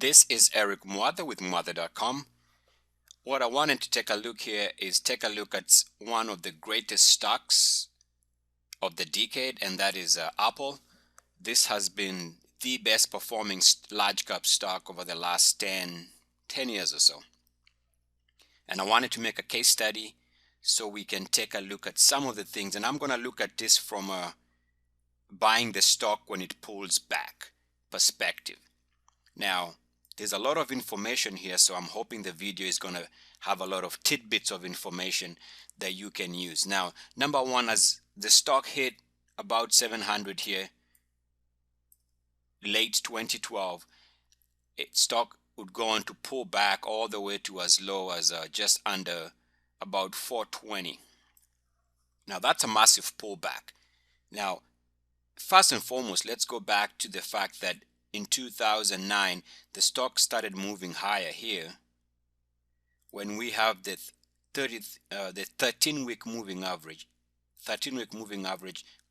This is Eric Mwatha with Mwatha.com. What I wanted to take a look here is take a look at one of the greatest stocks of the decade, and that is Apple. This has been the best performing large cap stock over the last 10 years or so. And I wanted to make a case study so we can take a look at some of the things. And I'm going to look at this from a buying the stock when it pulls back perspective. Now, there's a lot of information here, so I'm hoping the video is going to have a lot of tidbits of information that you can use. Now, number one, as the stock hit about 700 here, late 2012, stock would go on to pull back all the way to as low as just under about 420. Now, that's a massive pullback. Now, first and foremost, let's go back to the fact that in 2009, the stock started moving higher here when we have the 13-week moving average,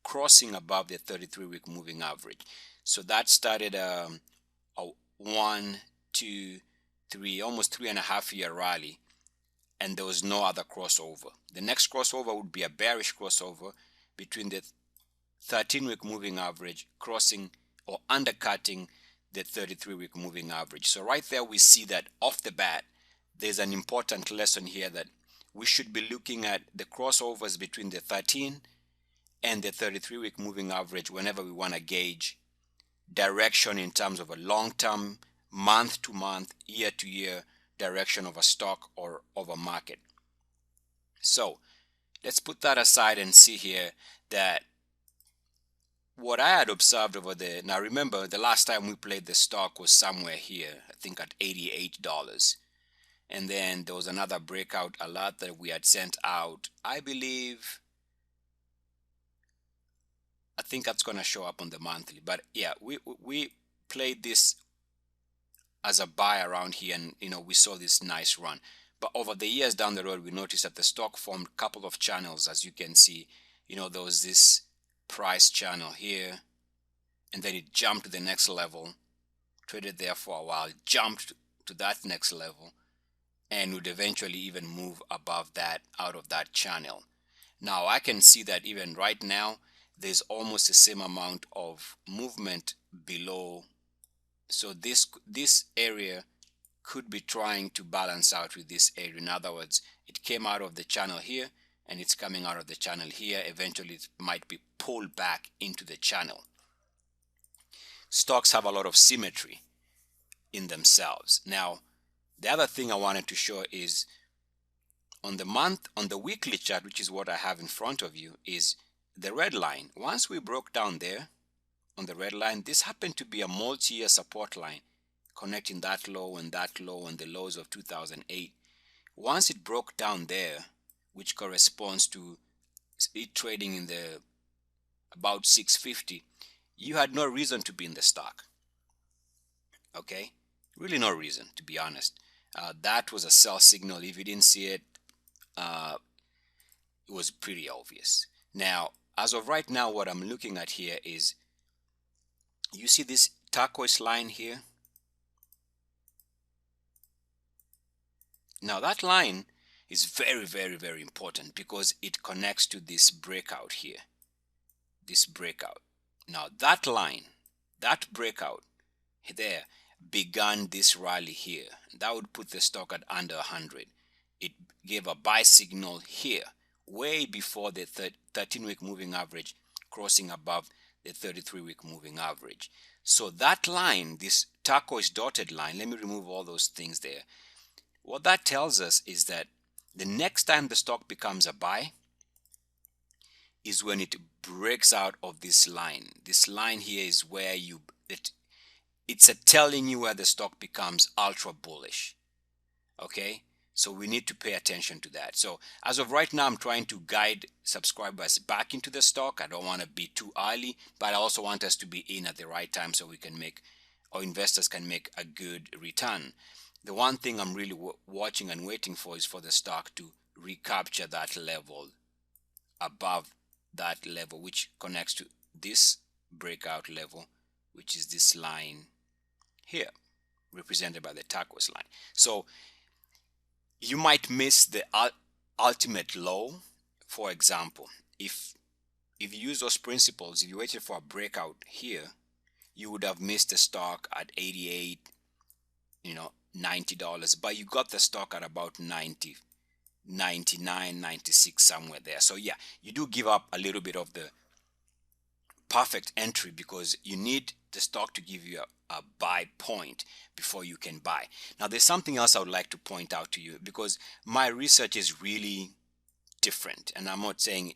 crossing above the 33-week moving average. So that started a 1, 2, 3, almost 3.5-year rally, and there was no other crossover. The next crossover would be a bearish crossover between the 13-week moving average crossing or undercutting the 33-week moving average. So right there we see that off the bat there's an important lesson here that we should be looking at the crossovers between the 13 and the 33-week moving average whenever we want to gauge direction in terms of a long-term, month-to-month, year-to-year direction of a stock or of a market. So let's put that aside and see here that what I had observed over there. Now remember, the last time we played the stock was somewhere here, I think at $88. And then there was another breakout alert that we had sent out. I think that's going to show up on the monthly. But yeah, we played this as a buy around here, and we saw this nice run. But over the years down the road, we noticed that the stock formed a couple of channels. As you can see, there was this price channel here, and then it jumped to the next level, traded there for a while, jumped to that next level, and would eventually even move above that, out of that channel. Now I can see that even right now there's almost the same amount of movement below. So this area could be trying to balance out with this area. In other words, it came out of the channel here and it's coming out of the channel here. Eventually it might be pulled back into the channel. Stocks have a lot of symmetry in themselves. Now, the other thing I wanted to show is on the weekly chart, which is what I have in front of you, is the red line. Once we broke down there on the red line, this happened to be a multi-year support line connecting that low and the lows of 2008. Once it broke down there, which corresponds to it trading in the about 650, you had no reason to be in the stock. Okay, really no reason, to be honest. That was a sell signal. If you didn't see it, it was pretty obvious. Now, as of right now, what I'm looking at here is, you see this turquoise line here? Now that line is very, very, very important because it connects to this breakout here. This breakout. Now that line, that breakout there began this rally here. That would put the stock at under 100. It gave a buy signal here, way before the 13-week moving average crossing above the 33-week moving average. So that line, this turquoise dotted line, let me remove all those things there. What that tells us is that the next time the stock becomes a buy is when it breaks out of this line. This line here is where it's telling you where the stock becomes ultra bullish. Okay, so we need to pay attention to that. So as of right now, I'm trying to guide subscribers back into the stock. I don't want to be too early, but I also want us to be in at the right time so we can make, or investors can make, a good return. The one thing I'm really watching and waiting for is for the stock to recapture that level above that level, which connects to this breakout level, which is this line here. represented by the turquoise line. So you might miss the ultimate low. For example, if you use those principles, if you waited for a breakout here, you would have missed the stock at 88, $90, but you got the stock at about 90, 99, 96, somewhere there. So yeah, you do give up a little bit of the perfect entry because you need the stock to give you a buy point before you can buy. Now there's something else I would like to point out to you, because my research is really different, and I'm not saying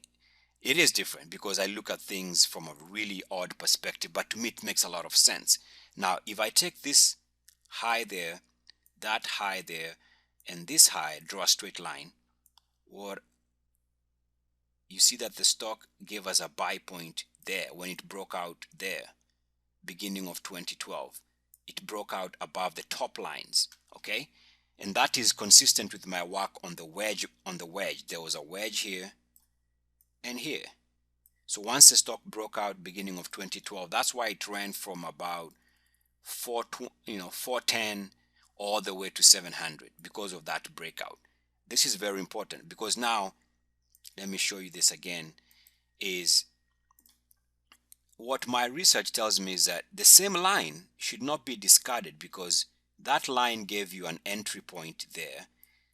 it is different because I look at things from a really odd perspective, but to me it makes a lot of sense. Now if I take this high there, that high there, and this high, draw a straight line, what you see that the stock gave us a buy point there when it broke out there, beginning of 2012. It broke out above the top lines, okay? And that is consistent with my work on the wedge. There was a wedge here and here. So once the stock broke out beginning of 2012, that's why it ran from about 410 all the way to 700, because of that breakout. This is very important because now, let me show you this again, is what my research tells me is that the same line should not be discarded, because that line gave you an entry point there.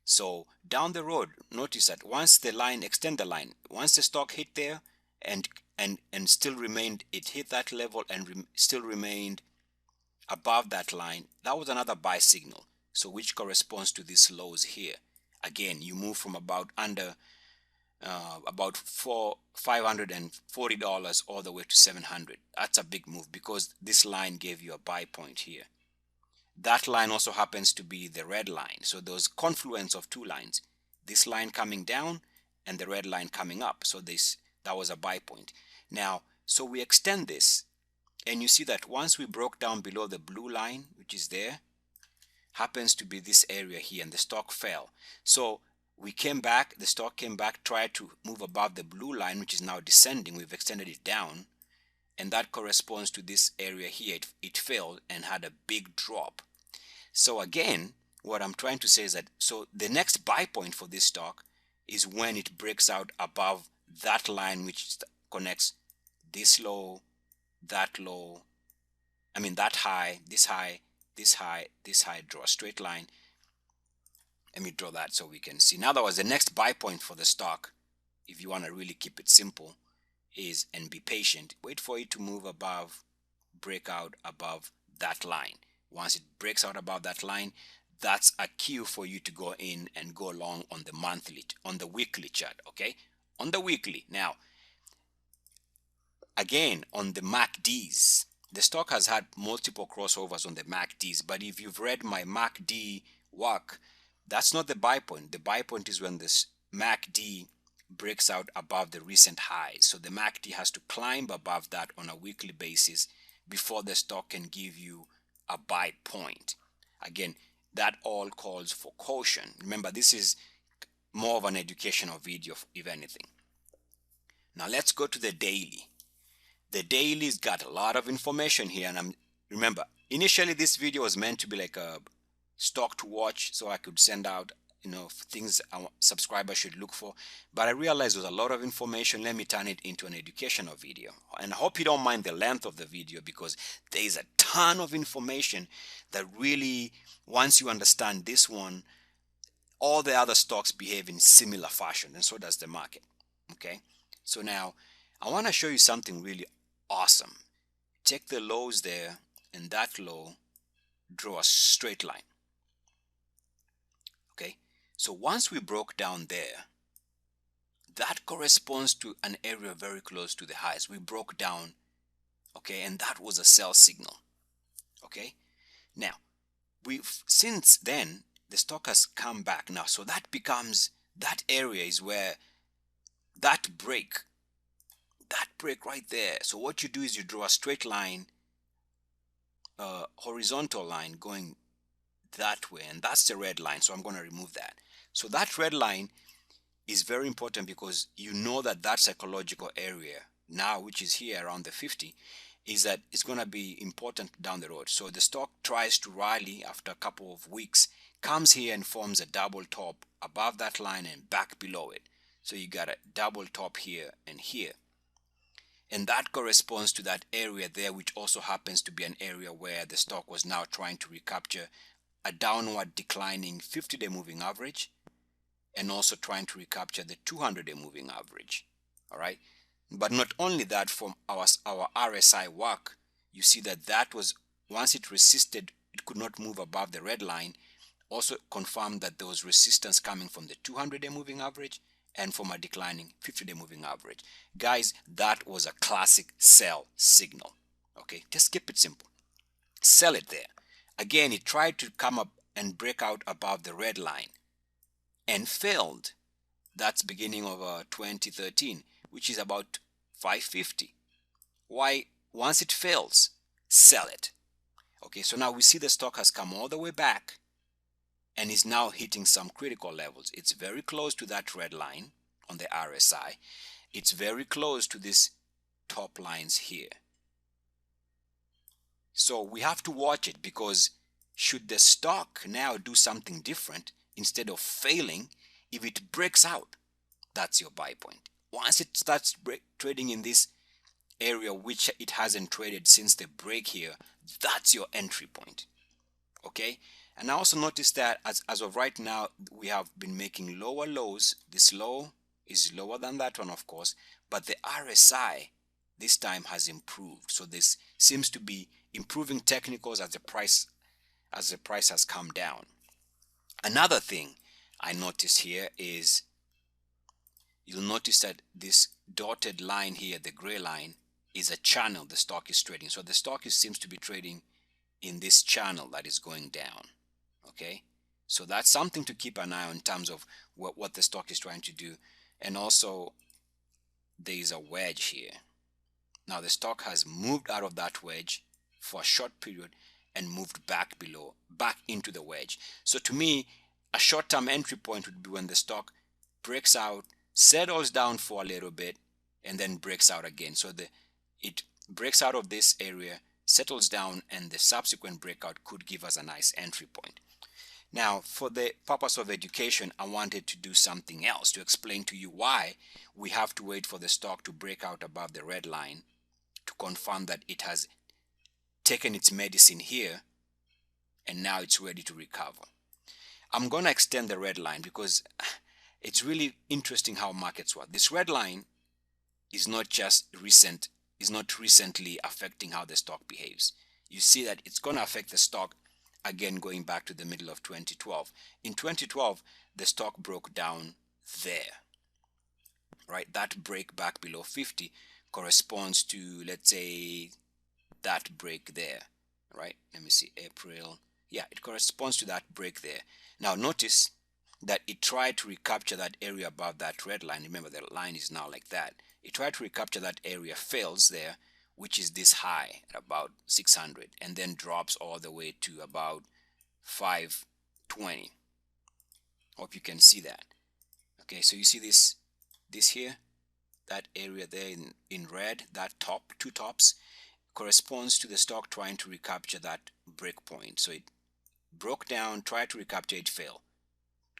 So down the road, notice that once the line, extend the line, once the stock hit there and still remained, it hit that level and still remained above that line, that was another buy signal, so which corresponds to these lows here. Again, you move from about $540 all the way to 700. That's a big move because this line gave you a buy point here. That line also happens to be the red line. So there's confluence of two lines, this line coming down and the red line coming up. So that was a buy point. Now, so we extend this, and you see that once we broke down below the blue line, which is there, happens to be this area here, and the stock fell. So we came back, the stock came back, tried to move above the blue line, which is now descending. We've extended it down, and that corresponds to this area here. It failed and had a big drop. So again, what I'm trying to say is that, so the next buy point for this stock is when it breaks out above that line, which connects this low, that low, that high, this high, this high, this high. Draw a straight line. Let me draw that so we can see. In other words, the next buy point for the stock, if you want to really keep it simple, is, and be patient, wait for it to move above, break out above that line. Once it breaks out above that line, that's a cue for you to go in and go long on the weekly chart, okay? On the weekly. Now, again, on the MACDs, the stock has had multiple crossovers on the MACDs, but if you've read my MACD work, that's not the buy point. The buy point is when this MACD breaks out above the recent highs. So the MACD has to climb above that on a weekly basis before the stock can give you a buy point. Again, that all calls for caution. Remember, this is more of an educational video, if anything. Now let's go to the daily. The daily's got a lot of information here, and remember, initially this video was meant to be like a stock to watch, so I could send out things our subscribers should look for, but I realized there's a lot of information. Let me turn it into an educational video, and I hope you don't mind the length of the video, because there is a ton of information that really, once you understand this one, all the other stocks behave in similar fashion, and so does the market. Okay, so now I want to show you something really awesome. Take the lows there and that low, draw a straight line. Okay, so once we broke down there, that corresponds to an area very close to the highs. We broke down, okay, and that was a sell signal. Okay, now since then the stock has come back now, so that becomes, that area is where that break right there. So what you do is you draw a straight line, horizontal line going that way, and that's the red line. So I'm going to remove that. So that red line is very important because you know that psychological area now, which is here around the 50, is that it's going to be important down the road. So the stock tries to rally after a couple of weeks, comes here and forms a double top above that line and back below it. So you got a double top here and here. And that corresponds to that area there, which also happens to be an area where the stock was now trying to recapture a downward declining 50-day moving average, and also trying to recapture the 200-day moving average. All right. But not only that, from our RSI work, you see that that was, once it resisted, it could not move above the red line. Also confirmed that there was resistance coming from the 200-day moving average and from a declining 50-day moving average. Guys, that was a classic sell signal. Okay, just keep it simple. Sell it there. Again, it tried to come up and break out above the red line and failed. That's beginning of 2013, which is about 550. Why? Once it fails, sell it. Okay, so now we see the stock has come all the way back and is now hitting some critical levels. It's very close to that red line on the RSI. It's very close to these top lines here. So we have to watch it, because should the stock now do something different, instead of failing, if it breaks out, that's your buy point. Once it starts trading in this area, which it hasn't traded since the break here, that's your entry point. Okay, and I also noticed that as of right now, we have been making lower lows. This low is lower than that one, of course, but the RSI this time has improved. So this seems to be improving technicals as the price has come down. Another thing I noticed here is, you'll notice that this dotted line here, the gray line, is a channel the stock is trading. So the stock seems to be trading in this channel that is going down. Okay, so that's something to keep an eye on in terms of what the stock is trying to do. And also, there is a wedge here. Now the stock has moved out of that wedge for a short period and moved back into the wedge. So to me, a short-term entry point would be when the stock breaks out, settles down for a little bit, and then breaks out again. So it breaks out of this area, settles down, and the subsequent breakout could give us a nice entry point. Now, for the purpose of education, I wanted to do something else to explain to you why we have to wait for the stock to break out above the red line to confirm that it has taken its medicine here and now it's ready to recover. I'm going to extend the red line because it's really interesting how markets work. This red line is not just recently affecting how the stock behaves. You see that it's going to affect the stock again going back to the middle of 2012. In 2012, the stock broke down there, right? That break back below 50 corresponds to, let's say, that break there, right? Let me see, April. Yeah, it corresponds to that break there. Now notice that it tried to recapture that area above that red line. Remember, the line is now like that. It tried to recapture that area, fails there, which is this high at about 600, and then drops all the way to about 520. Hope you can see that. Okay, so you see this here, that area there in red, that top, two tops, corresponds to the stock trying to recapture that break point. So it broke down, tried to recapture, it failed.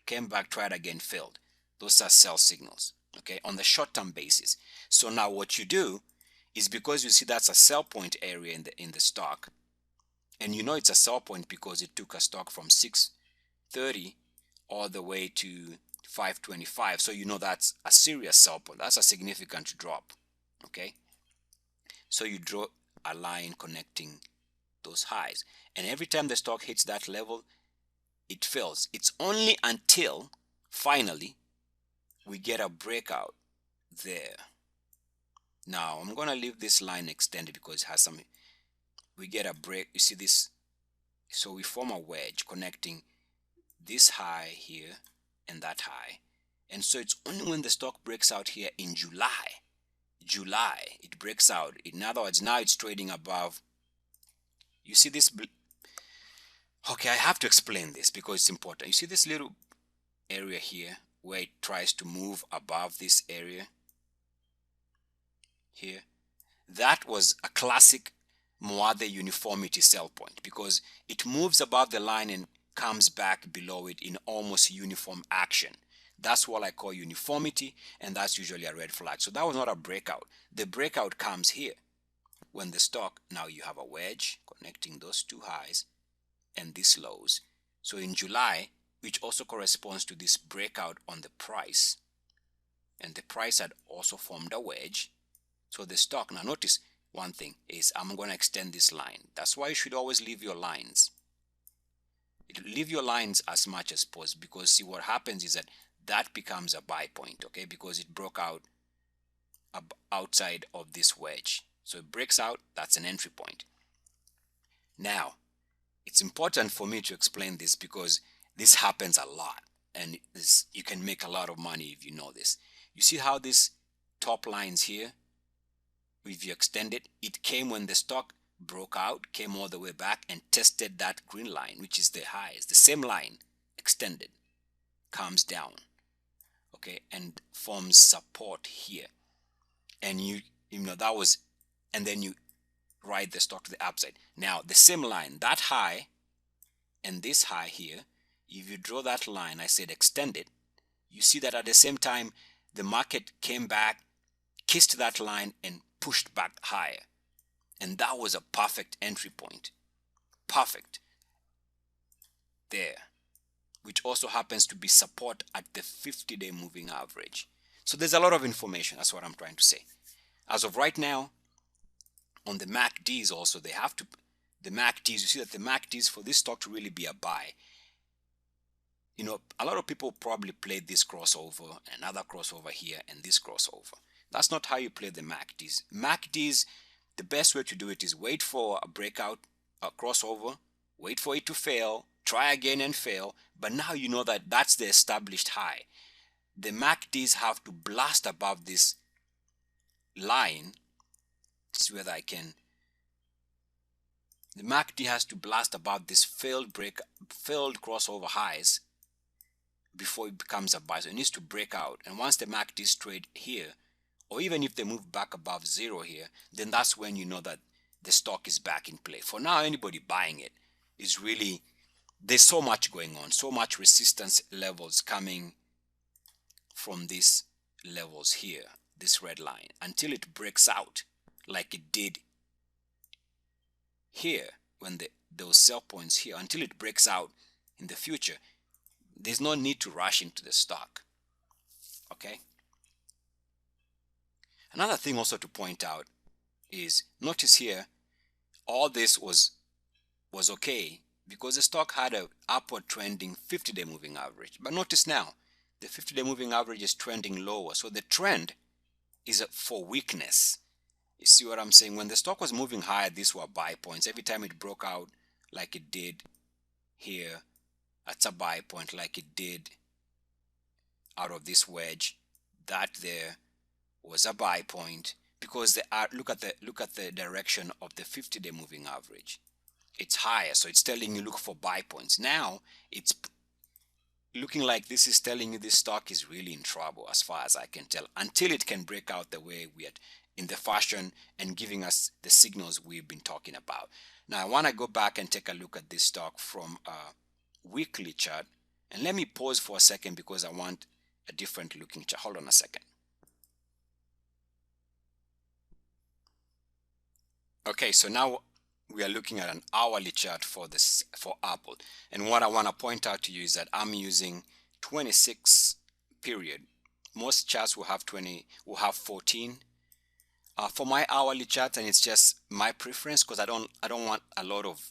Came back, tried again, failed. Those are sell signals, okay, on the short-term basis. So now what you do is, because you see that's a sell point area in the stock, and you know it's a sell point because it took a stock from 630 all the way to 525. So you know that's a serious sell point. That's a significant drop, okay? So you draw a line connecting those highs, and every time the stock hits that level, it fails. It's only until finally we get a breakout there. Now I'm gonna leave this line extended because it has some, we get a break, you see this, so we form a wedge connecting this high here and that high. And so it's only when the stock breaks out here in July it breaks out. In other words, now it's trading above, you see this, okay, I have to explain this because it's important. You see this little area here where it tries to move above this area here? that was a classic Moade uniformity sell point, because it moves above the line and comes back below it in almost uniform action. That's what I call uniformity, and that's usually a red flag. So that was not a breakout. The breakout comes here when the stock, now you have a wedge connecting those two highs and these lows. So in July, which also corresponds to this breakout on the price, and the price had also formed a wedge. So the stock, now notice one thing is, I'm going to extend this line. That's why you should always leave your lines. Leave your lines as much as possible, because see what happens is that that becomes a buy point, okay, because it broke out outside of this wedge. So it breaks out, that's an entry point. Now, it's important for me to explain this because this happens a lot, and you can make a lot of money if you know this. You see how this top lines here, if you extend it, it came when the stock broke out, came all the way back and tested that green line, which is the highest. The same line extended, comes down, okay, and forms support here. And you know that was, and then you ride the stock to the upside. Now the same line, that high and this high here, if you draw that line, I said extend it, you see that at the same time the market came back, kissed that line and pushed back higher, and that was a perfect entry point. Perfect there, which also happens to be support at the 50-day moving average. So there's a lot of information. That's what I'm trying to say. As of right now, on the MACDs also, they have to, the MACDs, you see that the MACDs for this stock to really be a buy, you know, a lot of people probably played this crossover, another crossover here, and this crossover. That's not how you play the MACDs. MACDs, the best way to do it is wait for a breakout, a crossover, wait for it to fail, try again and fail, but now you know that that's the established high. The MACDs have to blast above this line. See whether I can. The MACD has to blast above this failed crossover highs before it becomes a buy. So it needs to break out, and once the MACDs trade here, or even if they move back above zero here, then that's when you know that the stock is back in play. For now, anybody buying it is really, there's so much going on, so much resistance levels coming from these levels here, this red line, until it breaks out like it did here when those sell points here, until it breaks out in the future, there's no need to rush into the stock. Okay. Another thing also to point out is, notice here, all this was okay because the stock had an upward trending 50-day moving average. But notice now, the 50-day moving average is trending lower. So the trend is for weakness. You see what I'm saying? When the stock was moving higher, these were buy points. Every time it broke out like it did here, that's a buy point. Like it did out of this wedge, that there was a buy point, because look at the direction of the 50-day moving average. It's higher, so it's telling you look for buy points. Now it's looking like this is telling you this stock is really in trouble, as far as I can tell, until it can break out the way we had in the fashion and giving us the signals we've been talking about. Now I want to go back and take a look at this stock from a weekly chart, and let me pause for a second because I want a different looking chart. Hold on a second. Okay, so now we are looking at an hourly chart for Apple, and what I want to point out to you is that I'm using 26 period. Most charts will have 14 for my hourly chart, and it's just my preference because I don't want a lot of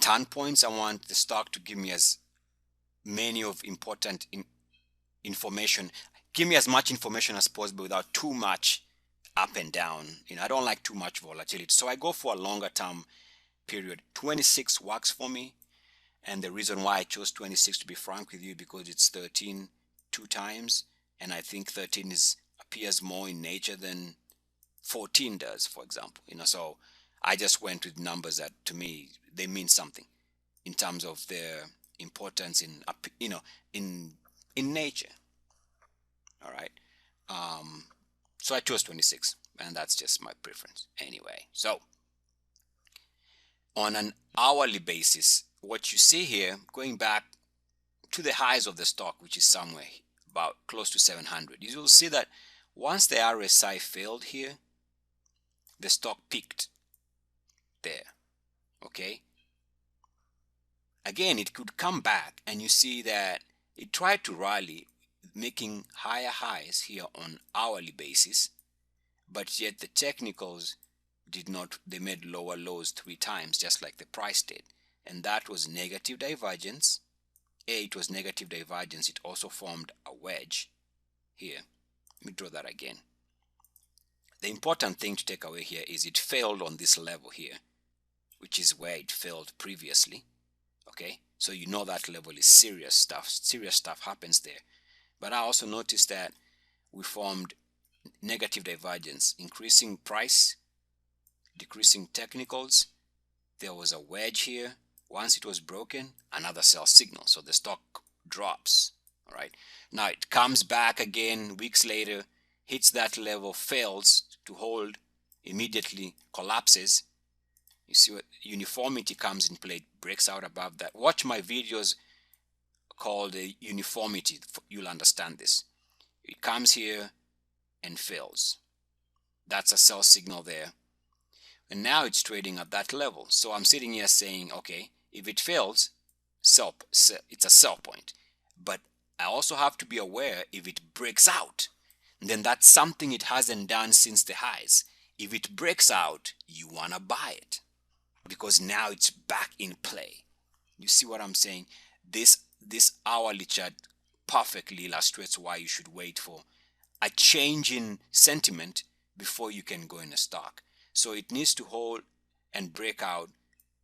turn points. I want the stock to give me as many of important information, give me as much information as possible without too much up and down. You know, I don't like too much volatility, so I go for a longer term period. 26 works for me, and the reason why I chose 26, to be frank with you, because it's 13 two times, and I think 13 appears more in nature than 14 does, for example. You know, so I just went with numbers that to me they mean something in terms of their importance in, you know, in nature. All right. So I chose 26. and that's just my preference anyway. So on an hourly basis, what you see here, going back to the highs of the stock, which is somewhere about close to 700, you will see that once the RSI failed here, the stock peaked there. Okay, again it could come back, and you see that it tried to rally, making higher highs here on hourly basis, but yet the technicals did not, they made lower lows 3 times just like the price did, and that was negative divergence. It was negative divergence. It also formed a wedge here. Let me draw that again. The important thing to take away here is it failed on this level here, which is where it failed previously. Okay, so you know that level is serious stuff. Serious stuff happens there. But I also noticed that we formed negative divergence, increasing price, decreasing technicals. There was a wedge here. Once it was broken, another sell signal, so the stock drops. All right, now it comes back again weeks later, hits that level, fails to hold, immediately collapses. You see what uniformity comes in play, breaks out above that. Watch my videos called uniformity, you'll understand this. It comes here and fails. That's a sell signal there, and now it's trading at that level. So I'm sitting here saying, okay, if it fails, it's a sell point. But I also have to be aware, if it breaks out, then that's something it hasn't done since the highs. If it breaks out, you want to buy it, because now it's back in play. You see what I'm saying? This hourly chart perfectly illustrates why you should wait for a change in sentiment before you can go in a stock. So it needs to hold and break out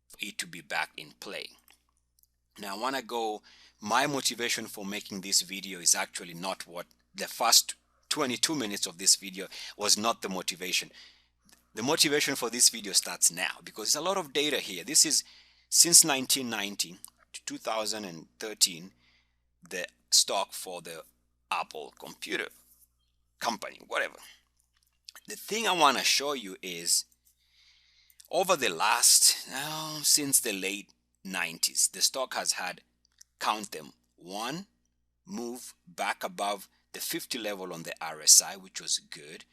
for it to be back in play. Now I want to go, my motivation for making this video is actually not what the first 22 minutes of this video was, not the motivation. The motivation for this video starts now, because there's a lot of data here. This is since 1990 to 2013, the stock for the Apple computer company, whatever. The thing I want to show you is over the last, since the late 90s, the stock has had, count them, one move back above the 50 level on the RSI, which was good,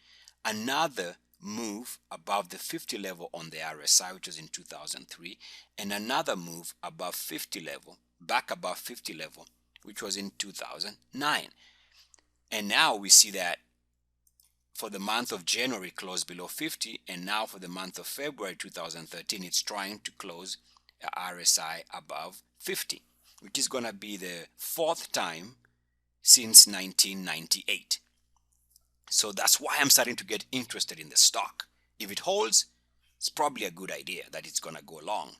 another move above the 50 level on the RSI, which was in 2003, and another move above 50 level, back above 50 level, which was in 2009. And now we see that for the month of January closed below 50, and now for the month of February 2013 it's trying to close a RSI above 50, which is going to be the 4th time since 1998. So that's why I'm starting to get interested in the stock. If it holds, it's probably a good idea that it's going to go long.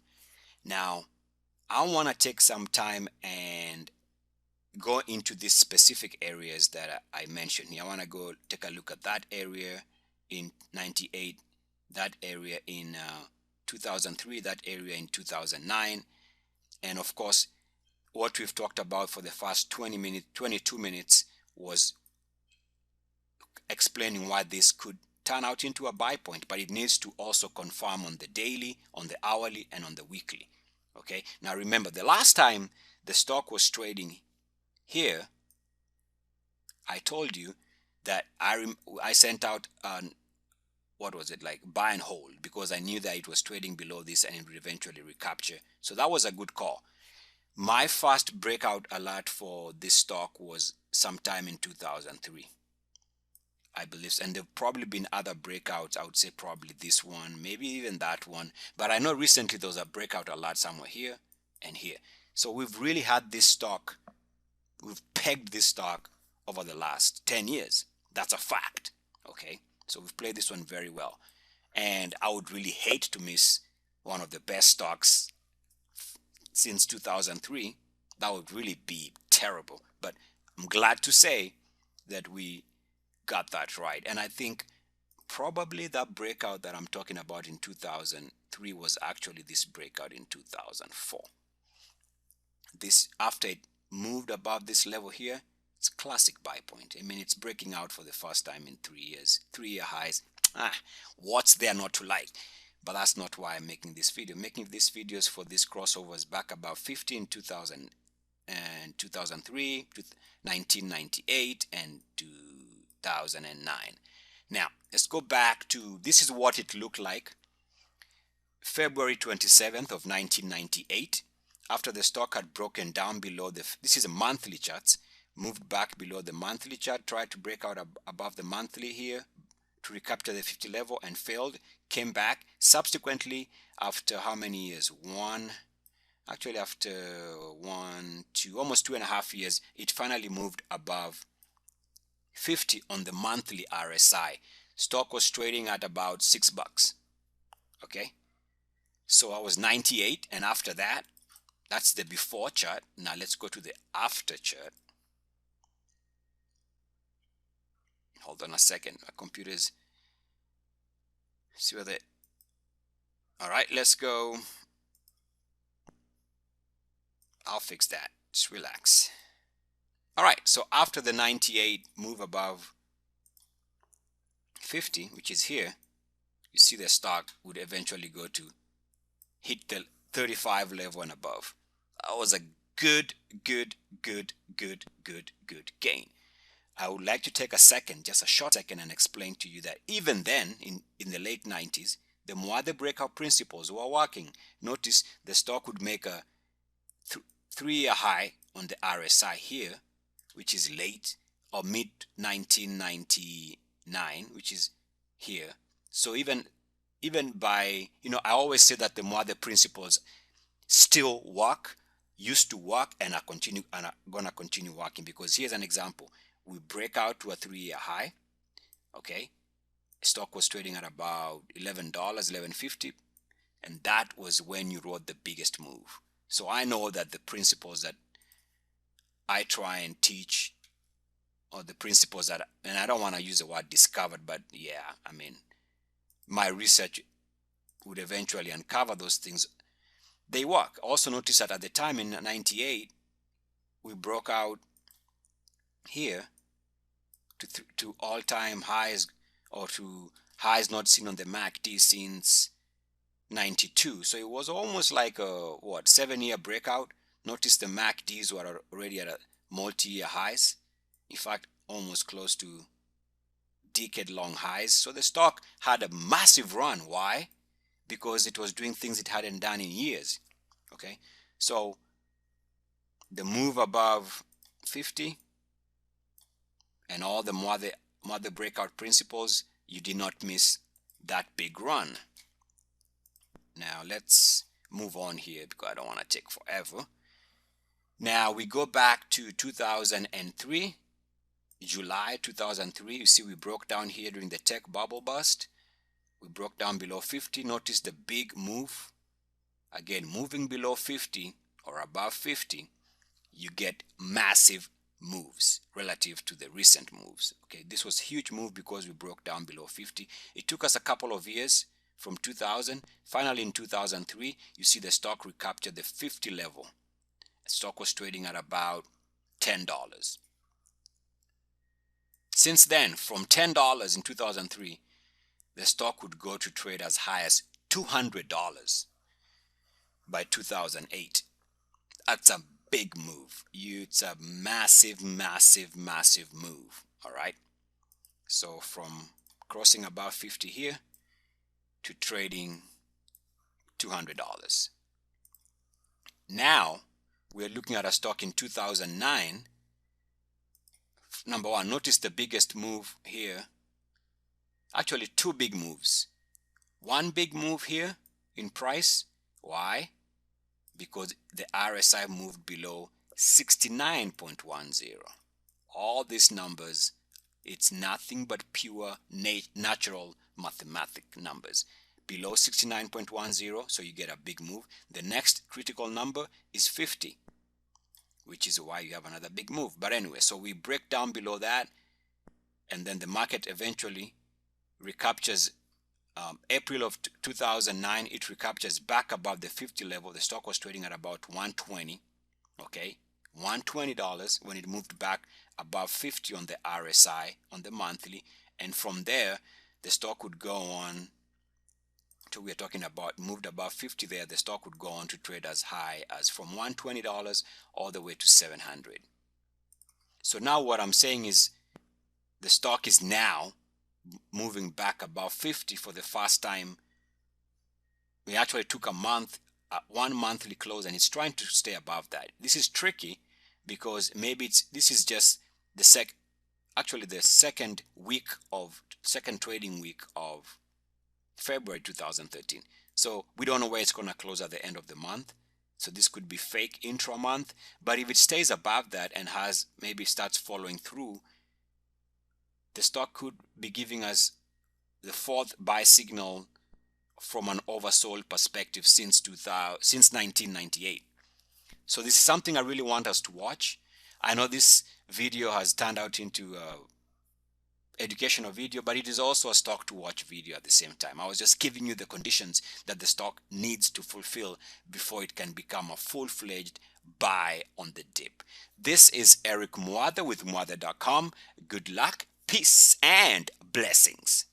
Now I want to take some time and go into these specific areas that I mentioned here. I want to go take a look at that area in 98, that area in 2003, that area in 2009, and of course what we've talked about for the first 22 minutes was explaining why this could turn out into a buy point, but it needs to also confirm on the daily, on the hourly, and on the weekly. Okay, now remember, the last time the stock was trading here, I told you that I sent out what was it, like buy and hold, because I knew that it was trading below this and it would eventually recapture. So that was a good call. My first breakout alert for this stock was sometime in 2003, I believe, and there have probably been other breakouts. I would say probably this one, maybe even that one, but I know recently there was a breakout alert somewhere here and here. So we've really had this stock, we've pegged this stock over the last 10 years. That's a fact. Okay, so we've played this one very well, and I would really hate to miss one of the best stocks since 2003. That would really be terrible, but I'm glad to say that we got that right. And I think probably that breakout that I'm talking about in 2003 was actually this breakout in 2004. This, after it moved above this level here, it's a classic buy point. I mean, it's breaking out for the first time in 3 years, 3-year highs. what's there not to like? But that's not why I'm making this video. I'm making these videos for these crossovers back about 15 2000 and 2003 to 1998 and 2009. Now let's go back to, this is what it looked like February 27th of 1998, after the stock had broken down below the, this is a monthly chart, moved back below the monthly chart, tried to break out above the monthly here to recapture the 50 level and failed, came back subsequently after how many years? After almost 2.5 years, it finally moved above 50 on the monthly RSI. Stock was trading at about $6. Okay, so I was 98, and after that, that's the before chart. Now let's go to the after chart. Hold on a second, my computer's, see where the, all right, let's go. I'll fix that, just relax. All right, so after the 98 move above 50, which is here, you see the stock would eventually go to hit the 35 level and above. That was a good gain. I would like to take a second, just a short second, and explain to you that even then, in the late 90s, the more the breakout principles were working, notice the stock would make a 3-year high on the RSI here, which is late or mid 1999, which is here. So even by, I always say that the more the principles still work, used to work, and are gonna continue working, because here's an example. We break out to a 3-year high. Okay, stock was trading at about $11, $11.50, and that was when you wrote the biggest move. So I know that the principles that I try and teach, or the principles that, and I don't want to use the word discovered, but yeah, I mean, my research would eventually uncover those things. They work. Also notice that at the time in 98, we broke out here to all-time highs, or to highs not seen on the MACD since 92. So it was almost like a 7-year breakout. Notice the MACDs were already at a multi-year highs. In fact, almost close to decade-long highs. So the stock had a massive run. Why? Because it was doing things it hadn't done in years. Okay, so the move above 50 and all the more the breakout principles, you did not miss that big run. Now let's move on here, because I don't want to take forever. Now we go back to 2003, July 2003. You see we broke down here during the tech bubble bust. We broke down below 50. Notice the big move. Again, moving below 50 or above 50, you get massive moves relative to the recent moves. Okay, this was a huge move because we broke down below 50. It took us a couple of years from 2000. Finally, in 2003, you see the stock recaptured the 50 level. The stock was trading at about $10. Since then, from $10 in 2003, the stock would go to trade as high as $200 by 2008. That's a big move. It's a massive move. All right, so from crossing above 50 here to trading $200. Now we're looking at a stock in 2009. Number one, notice the biggest move here. Actually, two big moves. One big move here in price. Why? Because the RSI moved below 69.10. All these numbers, it's nothing but pure natural mathematic numbers. Below 69.10, so you get a big move. The next critical number is 50, which is why you have another big move. But anyway, so we break down below that, and then the market eventually recaptures. April of 2009, it recaptures back above the 50 level. The stock was trading at about 120. Okay, $120 when it moved back above 50 on the RSI on the monthly, and from there the stock would go on to, we're talking about, moved above 50 there, the stock would go on to trade as high as from $120 all the way to 700. So now what I'm saying is the stock is now moving back above 50 for the first time. We actually took a month, one monthly close, and it's trying to stay above that. This is tricky because maybe this is just the second trading week of February 2013. So we don't know where it's going to close at the end of the month. So this could be fake intra-month, but if it stays above that and maybe starts following through, the stock could be giving us the fourth buy signal from an oversold perspective since 1998. So this is something I really want us to watch. I know this video has turned out into educational video, but it is also a stock to watch video at the same time. I was just giving you the conditions that the stock needs to fulfill before it can become a full-fledged buy on the dip. This is Eric Muatha with Muatha.com. Good luck, peace, and blessings.